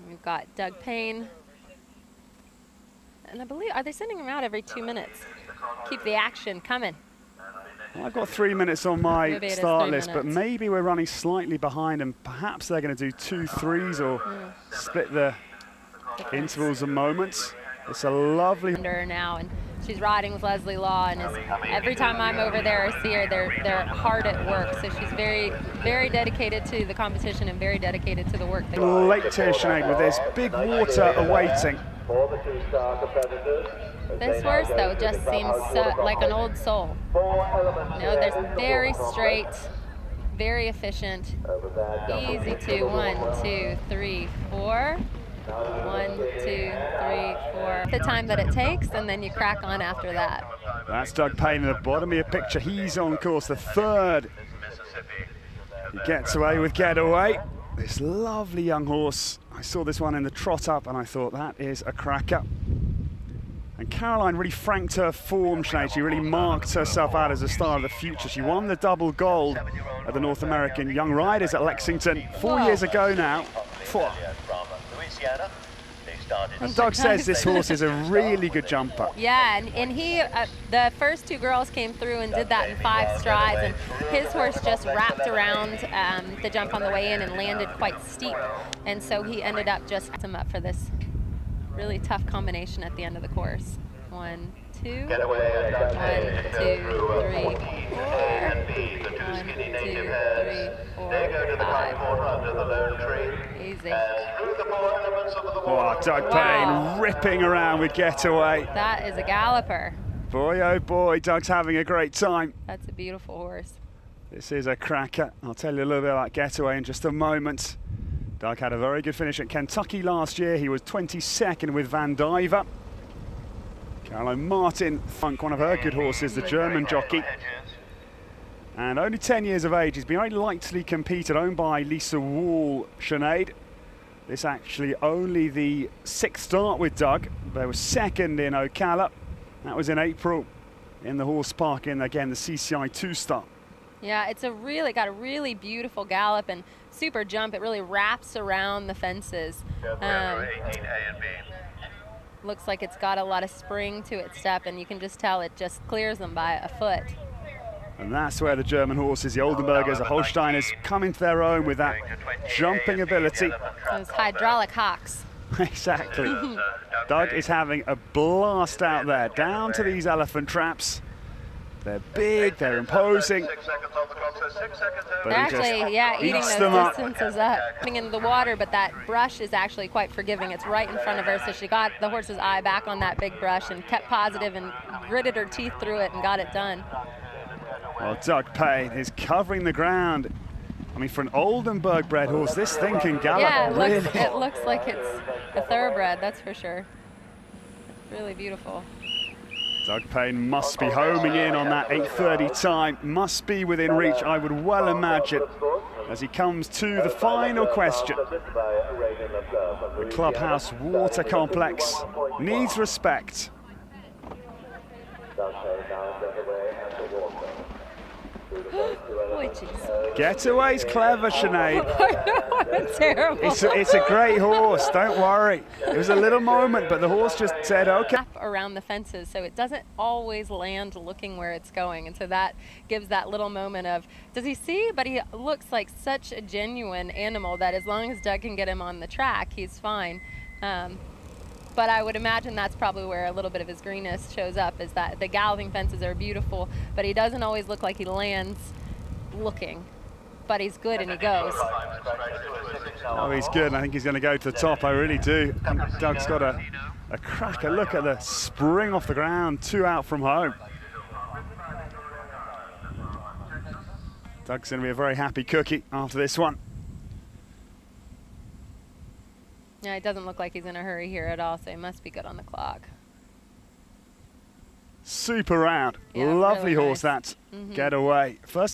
We've got Doug Payne. And I believe, are they sending him out every 2 minutes? Keep the action coming. Well, I've got 3 minutes on my start list, but maybe we're running slightly behind and perhaps they're going to do 2 threes or split the intervals and moments. It's a lovely... Now, and she's riding with Leslie Law, and every time I'm over there, I see her, they're hard at work. So she's very, very dedicated to the competition and very dedicated to the work. Late tier Sinead with this big water awaiting. This horse, though, just seems so, like an old soul. There's very straight, very efficient, easy to 1, 2, 3, 4. 1, 2, 3, 4. The time that it takes, and then you crack on after that. That's Doug Payne in the bottom of your picture. He's on course, the third. He gets away with Getaway. This lovely young horse. I saw this one in the trot up, and I thought that is a cracker. And Caroline really franked her form, Sinead. She really marked herself out as a star of the future. She won the double gold at the North American Young Riders at Lexington 4 years ago now. And Doug says this horse is a really good jumper. Yeah, and he, the first 2 girls came through and did that in 5 strides, and his horse just wrapped around the jump on the way in and landed quite steep. And so he ended up just him up for this really tough combination at the end of the course. 1, 2, 1, 2, 3, 4. 1, 2, 3, 4, 5. Easy. Oh, Doug Payne ripping around with Getaway. That is a galloper. Boy, oh boy, Doug's having a great time. That's a beautiful horse. This is a cracker. I'll tell you a little bit about Getaway in just a moment. Doug had a very good finish at Kentucky last year. He was 22nd with Van Diver. Caroline Martin, Funk, one of her good horses, the German jockey. And only 10 years of age. He's been very lightly competed, owned by Lisa Wall, Sinead. This actually only the 6th start with Doug. They were 2nd in Ocala. That was in April in the Horse Park in, again, the CCI 2-star. Yeah, it's got a really beautiful gallop and super jump. It really wraps around the fences. Looks like it's got a lot of spring to its step, and you can just tell it just clears them by a foot. And that's where the German horses, the Oldenburgers, the Holsteiners, come into their own with that jumping ability. Those hydraulic hawks. Exactly. Doug is having a blast out there, down to these elephant traps. They're big, they're imposing. They're actually, yeah, eating those distances up. Coming into the water, but that brush is actually quite forgiving. It's right in front of her, so she got the horse's eye back on that big brush and kept positive and gritted her teeth through it and got it done. Well, Doug Payne is covering the ground. I mean, for an Oldenburg bred horse, this thing can gallop. Yeah, it looks like it's a thoroughbred, that's for sure. Really beautiful. Doug Payne must be homing in on that 8:30 time. Must be within reach, I would well imagine, as he comes to the final question. The Clubhouse Water Complex needs respect. Getaway's clever, Sinead. I know, it's terrible. It's a great horse, don't worry. It was a little moment, but the horse just said, okay. Around the fences, so it doesn't always land looking where it's going, and so that gives that little moment of, does he see? But he looks like such a genuine animal that as long as Doug can get him on the track, he's fine. But I would imagine that's probably where a little bit of his greenness shows up, is that the galloping fences are beautiful, but he doesn't always look like he lands looking. But he's good and he goes. Oh, he's good, and I think he's going to go to the top. I really do. I think Doug's got a cracker. Look at the spring off the ground, 2 out from home. Doug's going to be a very happy cookie after this one. Yeah, it doesn't look like he's in a hurry here at all, so he must be good on the clock. Super round. Yeah, Lovely really horse, nice. that Getaway. First